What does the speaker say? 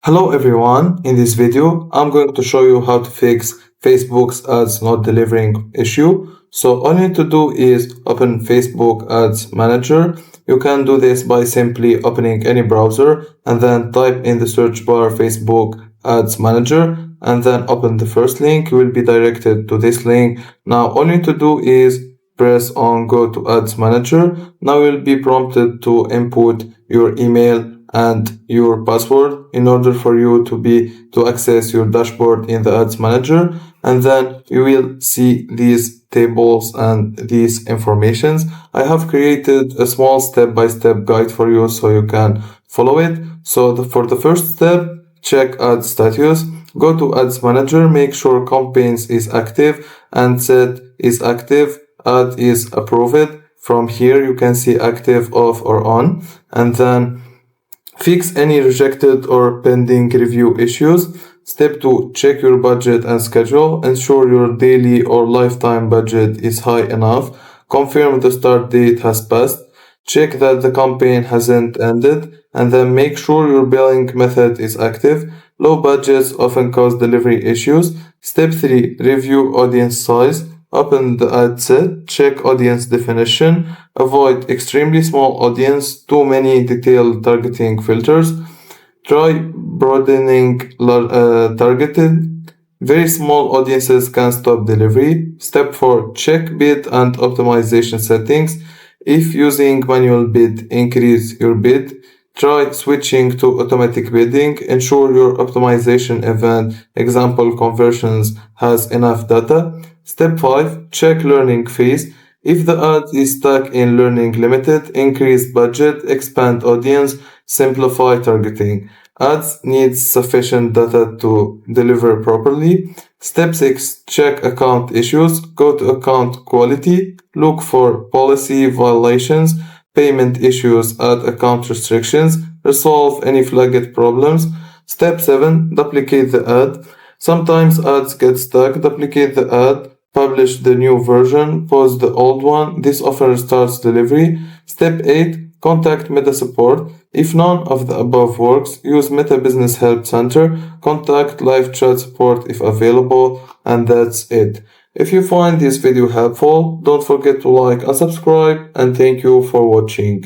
Hello everyone, in this video I'm going to show you how to fix Facebook's ads not delivering issue. So all you need to do is open Facebook Ads Manager. You can do this by simply opening any browser and then type in the search bar Facebook Ads Manager and then open the first link. You will be directed to this link. Now all you need to do is press on Go to Ads Manager. Now you'll be prompted to input your email and your password in order for you to access your dashboard in the Ads Manager, and then you will see these tables and these informations. I have created a small step-by-step guide for you so you can follow it. So for the first step, check ad status. Go to Ads Manager, make sure campaigns is active and set is active, ad is approved. From here you can see active, off or on, and then fix any rejected or pending review issues. Step 2. Check your budget and schedule. Ensure your daily or lifetime budget is high enough. Confirm the start date has passed. Check that the campaign hasn't ended. And then make sure your billing method is active. Low budgets often cause delivery issues. Step 3. Review audience size. Open the ad set, check audience definition, avoid extremely small audience, too many detailed targeting filters, try broadening targeted, very small audiences can stop delivery. Step 4, check bid and optimization settings. If using manual bid, increase your bid. Try switching to automatic bidding. Ensure your optimization event, example conversions, has enough data. Step 5. Check learning phase. If the ad is stuck in learning limited, increase budget, expand audience, simplify targeting. Ads need sufficient data to deliver properly. Step 6. Check account issues. Go to account quality. Look for policy violations, payment issues, add account restrictions, resolve any flagged problems. Step 7. Duplicate the ad. Sometimes ads get stuck. Duplicate the ad, publish the new version, pause the old one. This often starts delivery. Step 8. Contact Meta support. If none of the above works, use Meta Business Help Center. Contact live chat support if available, and that's it. If you find this video helpful, don't forget to like and subscribe, and thank you for watching.